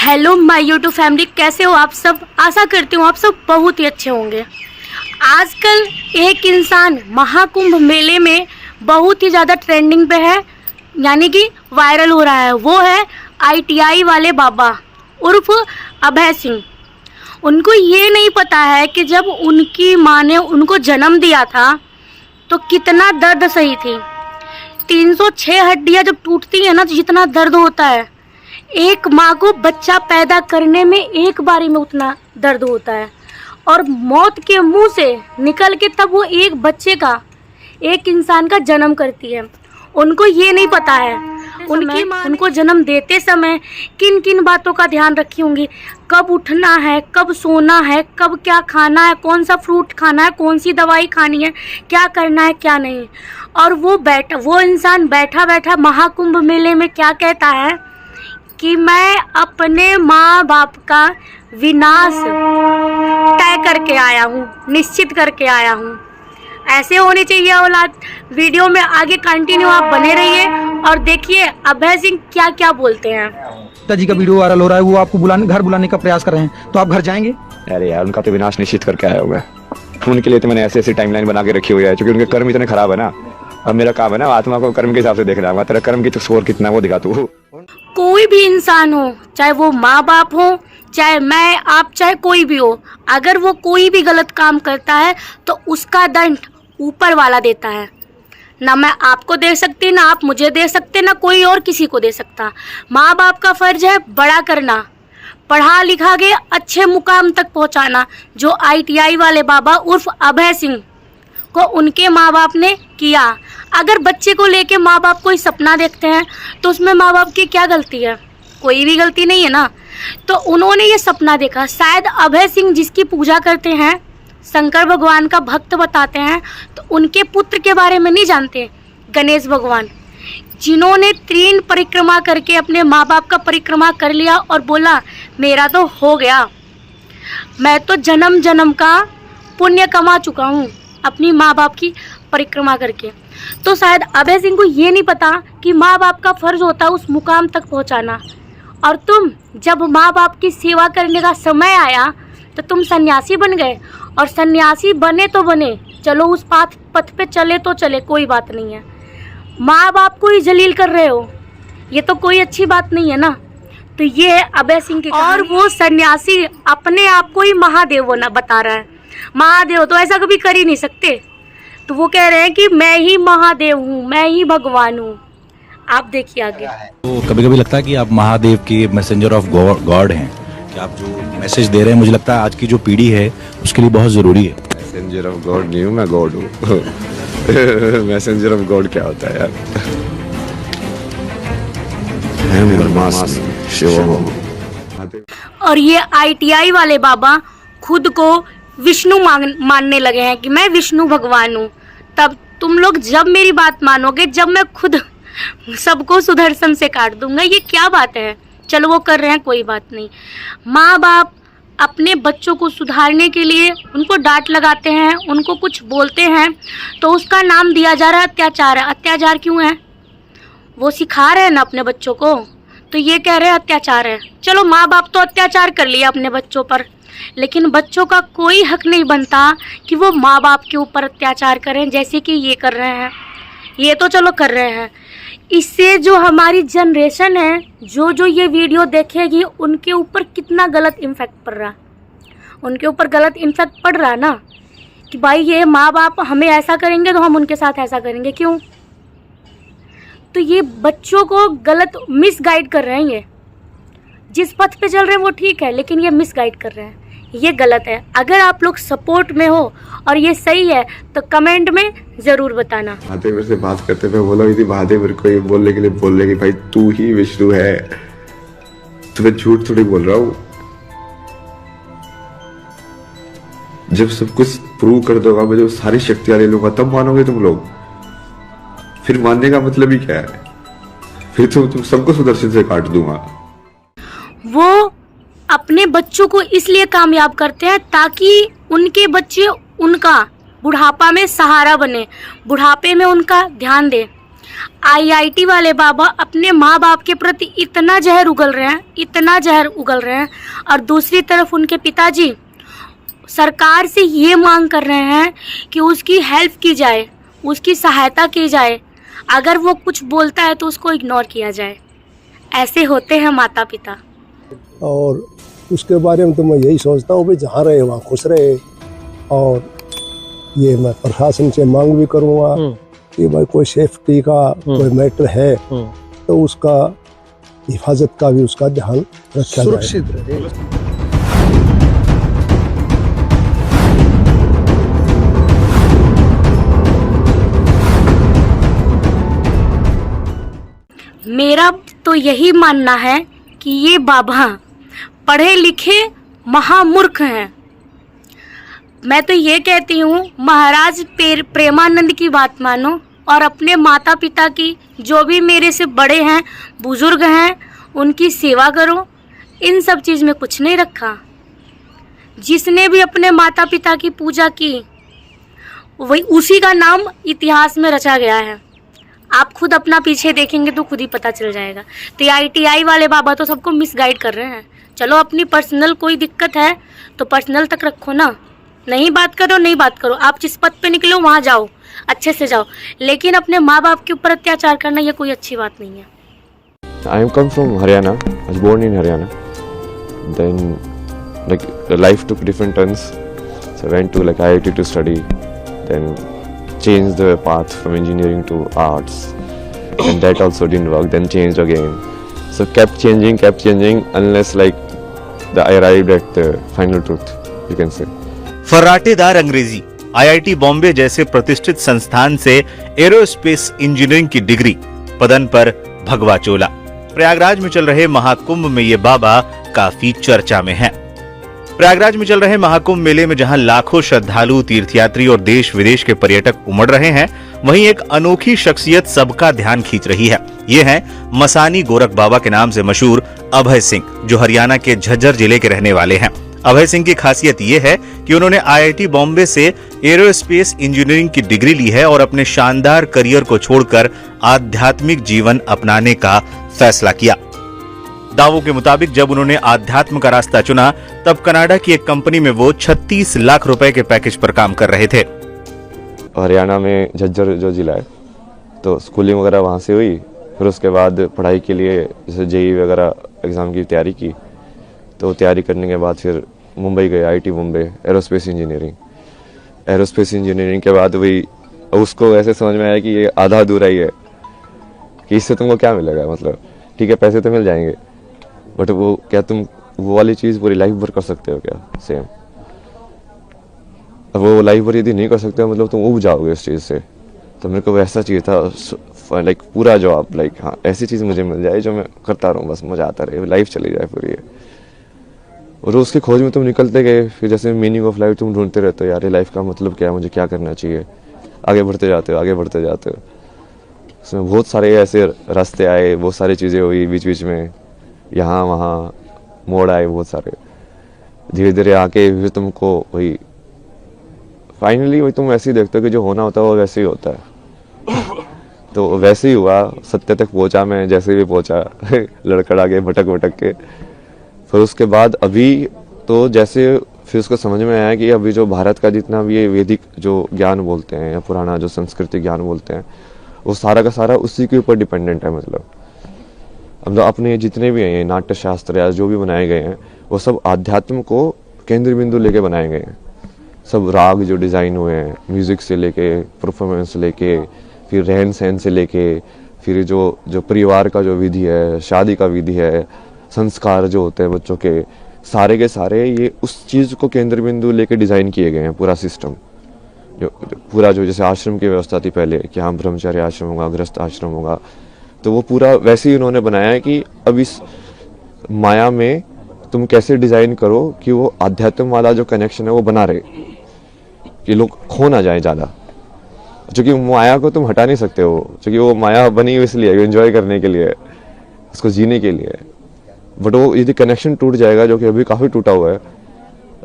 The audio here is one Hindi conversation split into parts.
हेलो माय यूट्यूब फैमिली, कैसे हो आप सब। आशा करती हूँ आप सब बहुत ही अच्छे होंगे। आजकल एक इंसान महाकुंभ मेले में बहुत ही ज़्यादा ट्रेंडिंग पे है, यानी कि वायरल हो रहा है। वो है ITI वाले बाबा उर्फ अभय सिंह। उनको ये नहीं पता है कि जब उनकी माँ ने उनको जन्म दिया था तो कितना दर्द सही थी। 306 हड्डियाँ जब टूटती है ना तो जितना दर्द होता है, एक माँ को बच्चा पैदा करने में एक बारी में उतना दर्द होता है। और मौत के मुंह से निकल के तब वो एक बच्चे का, एक इंसान का जन्म करती है। उनको ये नहीं पता है उनकी माँ उनको जन्म देते समय किन किन बातों का ध्यान रखी होंगी। कब उठना है, कब सोना है, कब क्या खाना है, कौन सा फ्रूट खाना है, कौन सी दवाई खानी है, क्या करना है क्या नहीं। और वो इंसान बैठा बैठा महाकुंभ मेले में क्या कहता है कि मैं अपने माँ बाप का विनाश तय करके आया हूँ, निश्चित करके आया हूँ। ऐसे होनी चाहिए औलाद। वीडियो में आगे कंटिन्यू आप बने रहिए और देखिए अभय सिंह क्या क्या बोलते हैं। पिताजी का वीडियो वायरल हो रहा है, वो आपको घर बुलाने का प्रयास कर रहे हैं, तो आप घर जाएंगे? अरे यार, उनका तो विनाश निश्चित करके आया हुआ है। उनके लिए तो मैंने ऐसी टाइमलाइन बना के रखी हुई है, क्योंकि उनके कर्म इतने खराब है ना। अब मेरा काम है ना आत्मा को कर्म के हिसाब से देखना है। तेरा कर्म की तो स्कोर कितना वो दिखा तू। कोई भी इंसान हो, चाहे वो माँ बाप हो, चाहे मैं आप, चाहे कोई भी हो, अगर वो कोई भी गलत काम करता है तो उसका दंड ऊपर वाला देता है। ना मैं आपको दे सकती, ना आप मुझे दे सकते, ना कोई और किसी को दे सकता। माँ बाप का फर्ज है बड़ा करना, पढ़ा लिखा के अच्छे मुकाम तक पहुँचाना, जो ITI वाले बाबा उर्फ अभय सिंह को उनके माँ बाप ने किया। अगर बच्चे को लेके माँ बाप कोई सपना देखते हैं तो उसमें माँ बाप की क्या गलती है? कोई भी गलती नहीं है ना। तो उन्होंने ये सपना देखा। शायद अभय सिंह जिसकी पूजा करते हैं, शंकर भगवान का भक्त बताते हैं, तो उनके पुत्र के बारे में नहीं जानते। गणेश भगवान, जिन्होंने 3 परिक्रमा करके अपने माँ बाप का परिक्रमा कर लिया और बोला मेरा तो हो गया, मैं तो जन्म जन्म का पुण्य कमा चुका हूँ अपनी माँ बाप की परिक्रमा करके। तो शायद अभय सिंह को ये नहीं पता कि माँ बाप का फर्ज होता है उस मुकाम तक पहुँचाना। और तुम जब माँ बाप की सेवा करने का समय आया तो तुम सन्यासी बन गए। और सन्यासी बने तो बने, चलो उस पथ पे चले तो चले, कोई बात नहीं है। माँ बाप को ही जलील कर रहे हो, ये तो कोई अच्छी बात नहीं है ना। तो ये है अभय सिंह की। और वो सन्यासी अपने आप को ही महादेव होना बता रहा है। महादेव तो ऐसा कभी कर ही नहीं सकते। तो वो कह रहे हैं कि मैं ही महादेव हूँ, मैं ही भगवान हूँ। आप देखिए आगे। तो कभी कभी लगता है कि आप महादेव के मैसेंजर ऑफ गॉड हैं, कि आप जो मैसेज दे रहे हैं, मुझे लगता है आज की जो पीढ़ी है उसके लिए बहुत जरूरी है। मैसेंजर ऑफ गॉड नहीं हूँ मैं, गॉड हूँ। मैसेंजर ऑफ गॉड क्या होता है यार? और ये ITI वाले बाबा खुद को विष्णु मानने लगे हैं कि मैं विष्णु भगवान हूँ। तब तुम लोग जब मेरी बात मानोगे, जब मैं खुद सबको सुदर्शन से काट दूंगा। ये क्या बात है? चलो वो कर रहे हैं, कोई बात नहीं। माँ बाप अपने बच्चों को सुधारने के लिए उनको डांट लगाते हैं, उनको कुछ बोलते हैं, तो उसका नाम दिया जा रहा है अत्याचार। है अत्याचार क्यों है? वो सिखा रहे हैं ना अपने बच्चों को, तो ये कह रहे हैं अत्याचार है। चलो माँ बाप तो अत्याचार कर लिया अपने बच्चों पर, लेकिन बच्चों का कोई हक नहीं बनता कि वो माँ बाप के ऊपर अत्याचार करें, जैसे कि ये कर रहे हैं। ये तो चलो कर रहे हैं, इससे जो हमारी जनरेशन है, जो ये वीडियो देखेगी, उनके ऊपर कितना गलत इम्फेक्ट पड़ रहा। उनके ऊपर गलत इम्फेक्ट पड़ रहा ना, कि भाई ये माँ बाप हमें ऐसा करेंगे तो हम उनके साथ ऐसा करेंगे। क्यों? तो ये बच्चों को गलत मिसगाइड कर रहे हैं। ये जिस पथ पे चल रहे हैं वो ठीक है, लेकिन ये मिसगाइड कर रहे हैं, ये गलत है। अगर आप लोग सपोर्ट में हो और ये सही है तो कमेंट में जरूर बताना। महादेव मेरे से बात करते हुए बोला हुई थी, महादेव मेरे को ये बोलने के लिए बोल रहे कि भाई तू ही विष्णु है। तुम्हें झूठ थोड़ी बोल रहा हूँ। जब सब कुछ प्रूव कर दोगा, मैं जो सारी शक्तियां ले लूंगा, तब मानोगे तुम लोग। फिर मानने का मतलब ही क्या है? फिर तो तुम सबको सुदर्शन से काट दूंगा। वो अपने बच्चों को इसलिए कामयाब करते हैं ताकि उनके बच्चे उनका बुढ़ापा में सहारा बने, बुढ़ापे में उनका ध्यान दे। आईआईटी वाले बाबा अपने माँ बाप के प्रति इतना जहर उगल रहे हैं, इतना जहर उगल रहे हैं, और दूसरी तरफ उनके पिताजी सरकार से ये मांग कर रहे हैं कि उसकी हेल्प की जाए, उसकी सहायता की जाए, अगर वो कुछ बोलता है तो उसको इग्नोर किया जाए। ऐसे होते हैं माता पिता। और उसके बारे में तो मैं यही सोचता हूँ भाई जहाँ रहे वहाँ खुश रहे, और ये मैं प्रशासन से मांग भी करूँगा कि भाई कोई सेफ्टी का कोई मैटर है तो उसका हिफाजत का भी उसका ध्यान रखा सुरक्षित जाए। मेरा तो यही मानना है कि ये बाबा पढ़े लिखे महामूर्ख हैं। मैं तो ये कहती हूँ महाराज प्रेमानंद की बात मानो और अपने माता पिता की, जो भी मेरे से बड़े हैं, बुजुर्ग हैं, उनकी सेवा करो। इन सब चीज़ में कुछ नहीं रखा। जिसने भी अपने माता पिता की पूजा की वही उसी का नाम इतिहास में रचा गया है। आप खुद अपना पीछे देखेंगे तो खुद ही पता चल जाएगा। तो आईटीआई वाले बाबा तो सबको मिसगाइड कर रहे हैं। चलो अपनी पर्सनल कोई दिक्कत है तो पर्सनल तक रखो ना, नहीं बात करो, नहीं बात करो। आप जिस पद पे निकलो वहाँ जाओ, अच्छे से जाओ, लेकिन अपने माँ बाप के ऊपर अत्याचार करना ये कोई अच्छी बात नहीं है। I am come from Haryana. I was born in Haryana. Then, like, the life took different turns. So I went to like IIT to study. Then changed the path from engineering to arts, and that also didn't work. Then changed again. So kept changing unless like I arrived at the final truth, you can say. फर्राटेदार अंग्रेजी, आईआईटी बॉम्बे जैसे प्रतिष्ठित संस्थान से एरोस्पेस इंजीनियरिंग की डिग्री, पदन पर भगवा चोला। प्रयागराज में चल रहे महाकुंभ में ये बाबा काफी चर्चा में हैं। प्रयागराज में चल रहे महाकुंभ मेले में जहां लाखों श्रद्धालु, तीर्थयात्री और देश विदेश के पर्यटक उमड़ रहे हैं, वहीं एक अनोखी शख्सियत सबका ध्यान खींच रही है। ये हैं मसानी गोरख बाबा के नाम से मशहूर अभय सिंह, जो हरियाणा के झज्जर जिले के रहने वाले हैं। अभय सिंह की खासियत ये है कि उन्होंने आईआईटी बॉम्बे से एरोस्पेस इंजीनियरिंग की डिग्री ली है और अपने शानदार करियर को छोड़कर आध्यात्मिक जीवन अपनाने का फैसला किया। दावों के मुताबिक जब उन्होंने आध्यात्म का रास्ता चुना, तब कनाडा की एक कंपनी में वो 36 लाख रुपए के पैकेज पर काम कर रहे थे। हरियाणा में झज्जर जो जिला है, तो स्कूलिंग वगैरह वहाँ से हुई। फिर उसके बाद पढ़ाई के लिए जैसे जेई वगैरह एग्ज़ाम की तैयारी की, तो तैयारी करने के बाद फिर मुंबई गए, आईआईटी मुंबई, एरोस्पेस इंजीनियरिंग के बाद वही उसको ऐसे समझ में आया कि ये आधा अधूरा ही है, कि इससे तुमको क्या मिलेगा। मतलब ठीक है, पैसे तो मिल जाएंगे, बट वो क्या तुम वो वाली चीज़ पूरी लाइफ भर कर सकते हो क्या सेम? अब वो लाइफ भर यदि नहीं कर सकते हो, मतलब तुम उब जाओगे इस चीज़ से। तो मेरे को वैसा चाहिए था, लाइक पूरा जॉब, लाइक हाँ ऐसी चीज़ मुझे मिल जाए जो मैं करता रहूँ, बस मज़ा आता रहे, लाइफ चली जाए पूरी। और उसकी खोज में तुम निकलते गए, फिर जैसे मीनिंग ऑफ लाइफ तुम ढूंढते रहते हो, यार ये लाइफ का मतलब क्या है, मुझे क्या करना चाहिए। आगे बढ़ते जाते हो। उसमें बहुत सारे ऐसे रास्ते आए, बहुत सारी चीज़ें हुई बीच बीच में, यहाँ वहाँ मोड़ आए बहुत सारे। धीरे धीरे आके फिर तुमको वही फाइनली वही तुम वैसे ही देखते हो कि जो होना होता है वो वैसे ही होता है। तो वैसे ही हुआ, सत्य तक पहुँचा मैं, जैसे भी पहुँचा लड़खड़ा के भटक के। फिर उसके बाद अभी तो जैसे फिर उसको समझ में आया कि अभी जो भारत का जितना भी ये वैदिक जो ज्ञान बोलते हैं या पुराना जो संस्कृति ज्ञान बोलते हैं, वो सारा का सारा उसी के ऊपर डिपेंडेंट है। मतलब अपने जितने भी हैं नाट्य शास्त्र या जो भी बनाए गए हैं, वो सब आध्यात्म को केंद्र बिंदु लेके बनाए गए हैं। सब राग जो डिज़ाइन हुए हैं, म्यूज़िक से लेके, परफॉर्मेंस लेके, फिर रहन सहन से लेके, फिर जो परिवार का जो विधि है, शादी का विधि है, संस्कार जो होते हैं बच्चों के सारे ये उस चीज़ को केंद्र बिंदु लेके डिज़ाइन किए गए हैं। पूरा सिस्टम जो जैसे आश्रम की व्यवस्था थी पहले कि हाँ ब्रह्मचार्य आश्रम होगा, गृहस्थ आश्रम होगा, तो वो पूरा वैसे ही उन्होंने बनाया है कि अब इस माया में तुम कैसे डिज़ाइन करो कि वो आध्यात्म वाला जो कनेक्शन है वो बना रहे, कि लोग खो ना जाए ज़्यादा। क्योंकि माया को तुम हटा नहीं सकते हो, क्योंकि वो माया बनी इसलिए एंजॉय करने के लिए, उसको जीने के लिए। बट वो यदि कनेक्शन टूट जाएगा, जो कि अभी काफ़ी टूटा हुआ है,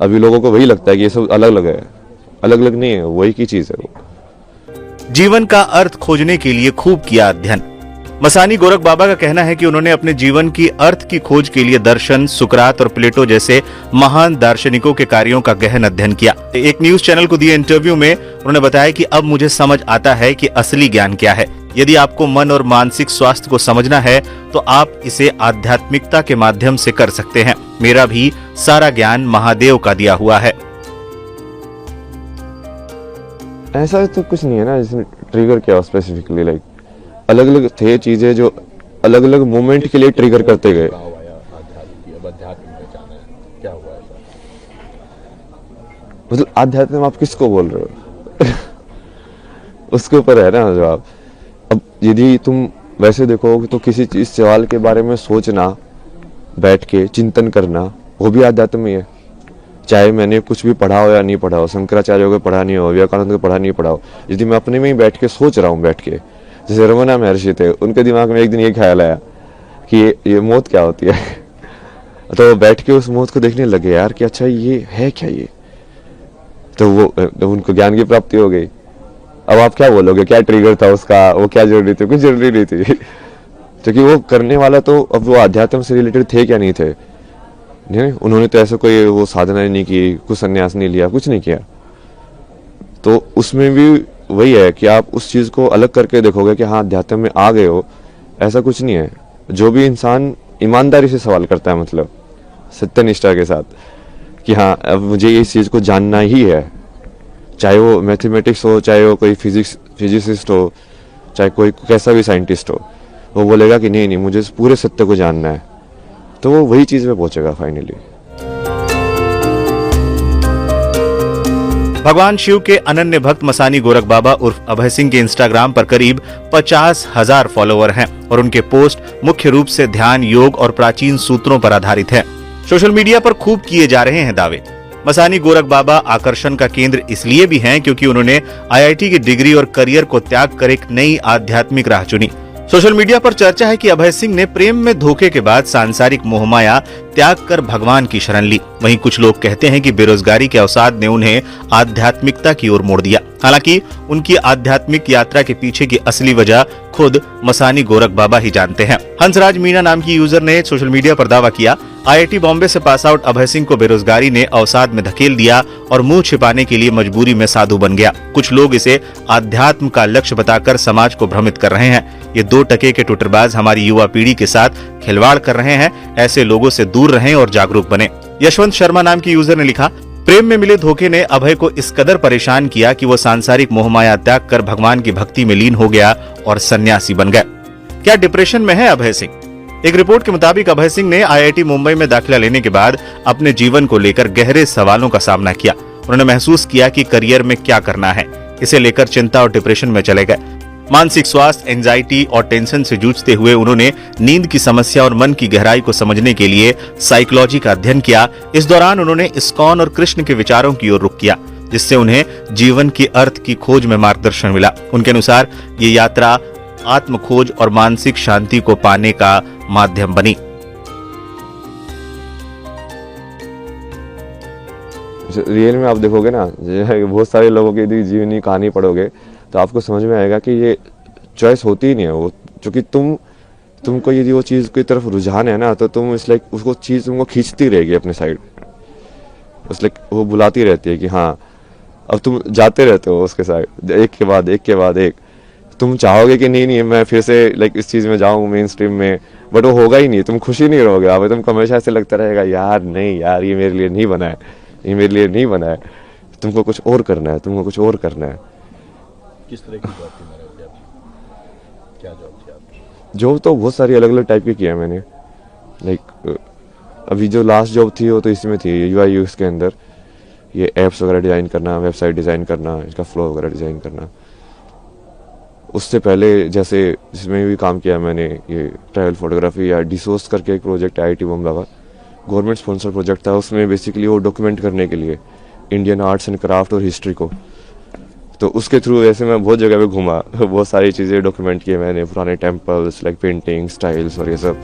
अभी लोगों को वही लगता है कि ये सब अलग अलग है, अलग अलग नहीं है, वही की चीज़ है वो। जीवन का अर्थ खोजने के लिए खूब किया अध्ययन। मसानी गोरख बाबा का कहना है कि उन्होंने अपने जीवन की अर्थ की खोज के लिए दर्शन, सुकरात और प्लेटो जैसे महान दार्शनिकों के कार्यों का गहन अध्ययन किया। एक न्यूज चैनल को दिए इंटरव्यू में उन्होंने बताया कि अब मुझे समझ आता है कि असली ज्ञान क्या है। यदि आपको मन और मानसिक स्वास्थ्य को समझना है तो आप इसे आध्यात्मिकता के माध्यम से कर सकते हैं। मेरा भी सारा ज्ञान महादेव का दिया हुआ है। ऐसा तो कुछ नहीं है ना जिसने ट्रिगर किया स्पेसिफिकली, लाइक अलग अलग थे चीजें जो अलग अलग मोमेंट के लिए ट्रिगर करते गए। मतलब आध्यात्म आप किसको बोल रहे हो? उसके ऊपर है ना जवाब। अब यदि तुम वैसे देखो तो किसी चीज सवाल के बारे में सोचना, बैठ के चिंतन करना, वो भी आध्यात्म ही है। चाहे मैंने कुछ भी पढ़ा हो या नहीं पढ़ा हो, शंकराचार्य को पढ़ा नहीं हो, विवेकानंद को पढ़ा नहीं पढ़ा हो, यदि मैं अपने में ही बैठ के सोच रहा हूँ, बैठ के, जैसे रमना महर्षि थे, उनके दिमाग में एक दिन ये ख्याल आया कि ये मौत क्या होती है। तो वो बैठ के उस मौत को देखने लगे यार कि अच्छा ये है क्या ये, तो वो उनको ज्ञान की प्राप्ति हो गई। अब आप क्या बोलोगे, क्या ट्रिगर था उसका, वो क्या जरूरी थी? कुछ जरूरी नहीं थी, क्योंकि वो करने वाला तो अब वो अध्यात्म से रिलेटेड थे क्या नहीं थे। नहीं, उन्होंने तो ऐसा कोई वो साधना नहीं की, कुछ संन्यास नहीं लिया, कुछ नहीं किया। तो उसमें भी वही है कि आप उस चीज को अलग करके देखोगे कि हाँ अध्यात्म में आ गए हो, ऐसा कुछ नहीं है। जो भी इंसान ईमानदारी से सवाल करता है, मतलब सत्यनिष्ठा के साथ कि हाँ अब मुझे इस चीज को जानना ही है, चाहे वो मैथमेटिक्स हो, चाहे वो कोई फिजिसिस्ट हो, चाहे कोई कैसा भी साइंटिस्ट हो, वो बोलेगा कि नहीं नहीं मुझे इस पूरे सत्य को जानना है, तो वो वही चीज में पहुंचेगा फाइनली। भगवान शिव के अनन्य भक्त मसानी गोरख बाबा उर्फ अभय सिंह के इंस्टाग्राम पर करीब 50,000 फॉलोवर हैं और उनके पोस्ट मुख्य रूप से ध्यान, योग और प्राचीन सूत्रों पर आधारित हैं। सोशल मीडिया पर खूब किए जा रहे हैं दावे। मसानी गोरख बाबा आकर्षण का केंद्र इसलिए भी हैं क्योंकि उन्होंने IIT की डिग्री और करियर को त्याग कर एक नई आध्यात्मिक राह चुनी। सोशल मीडिया पर चर्चा है कि अभय सिंह ने प्रेम में धोखे के बाद सांसारिक मोहमाया त्याग कर भगवान की शरण ली। वहीं कुछ लोग कहते हैं कि बेरोजगारी के अवसाद ने उन्हें आध्यात्मिकता की ओर मोड़ दिया। हालांकि उनकी आध्यात्मिक यात्रा के पीछे की असली वजह खुद मसानी गोरख बाबा ही जानते हैं। हंसराज मीना नाम की यूजर ने सोशल मीडिया पर दावा किया, IIT बॉम्बे से पास आउट अभय सिंह को बेरोजगारी ने अवसाद में धकेल दिया और मुंह छिपाने के लिए मजबूरी में साधु बन गया। कुछ लोग इसे आध्यात्म का लक्ष्य बताकर समाज को भ्रमित कर रहे हैं। ये 2 टके के टुटरबाज हमारी युवा पीढ़ी के साथ खिलवाड़ कर रहे हैं। ऐसे लोगों से दूर रहें और जागरूक बने। यशवंत शर्मा नाम की यूजर ने लिखा, प्रेम में मिले धोखे ने अभय को इस कदर परेशान किया कि वो सांसारिक मोहमाया त्याग कर भगवान की भक्ति में लीन हो गया और सन्यासी बन गया। क्या डिप्रेशन में है अभय सिंह? एक रिपोर्ट के मुताबिक अभय सिंह ने IIT मुंबई में दाखिला लेने के बाद अपने जीवन को लेकर गहरे सवालों का सामना किया। उन्होंने महसूस किया कि करियर में क्या करना है। इसे लेकर चिंता और डिप्रेशन में चले गए। मानसिक स्वास्थ्य, एंजाइटी और टेंशन से जूझते हुए उन्होंने नींद की समस्या और मन की गहराई को समझने के लिए साइकोलॉजी का अध्ययन किया। इस दौरान उन्होंने इस्कॉन और कृष्ण के विचारों की ओर रुख किया, जिससे उन्हें जीवन की अर्थ की खोज में मार्गदर्शन मिला। उनके अनुसार ये यात्रा आत्म खोज और मानसिक शांति को पाने का माध्यम बनी। रियल में आप देखोगे ना, बहुत सारे लोगों की जीवनी कहानी पढ़ोगे तो आपको समझ में आएगा कि ये चॉइस होती ही नहीं है वो, क्योंकि तुमको यदि वो चीज़ की तरफ रुझान है ना, तो तुम इस लाइक उसको चीज़ तुमको खींचती रहेगी अपने साइड, उस लाइक वो बुलाती रहती है कि हाँ अब तुम जाते रहते हो उसके साइड, एक के बाद एक। तुम चाहोगे कि नहीं मैं फिर से लाइक इस चीज़ में जाऊँ मेन स्ट्रीम में, बट वो होगा ही नहीं, तुम खुशी नहीं रहोगे। अब तुमको हमेशा ऐसे लगता रहेगा यार नहीं यार ये मेरे लिए नहीं बना है, ये मेरे लिए नहीं बना है, तुमको कुछ और करना है, तुमको कुछ और करना है। किस तरह की जॉब थी आपकी? क्या जॉब थी आपकी? जॉब तो बहुत सारी अलग अलग टाइप की किया मैंने। लाइक अभी जो लास्ट जॉब थी वो तो इसमें थी UI UX के अंदर, ये एप्स वगैरह डिज़ाइन करना, वेबसाइट डिज़ाइन करना, इसका फ्लो वगैरह डिज़ाइन करना। उससे पहले जैसे जिसमें भी काम किया मैंने, ये ट्रैवल फोटोग्राफी या डिसोस करके एक प्रोजेक्ट IIT बॉम्बे का गवर्नमेंट स्पॉन्सर प्रोजेक्ट था। उसमें बेसिकली वो डॉक्यूमेंट करने के लिए इंडियन आर्ट्स एंड क्राफ्ट और हिस्ट्री को, तो उसके थ्रू ऐसे मैं बहुत जगह पे घूमा, बहुत सारी चीज़ें डॉक्यूमेंट किए मैंने, पुराने टेम्पल्स लाइक पेंटिंग स्टाइल्स और ये सब।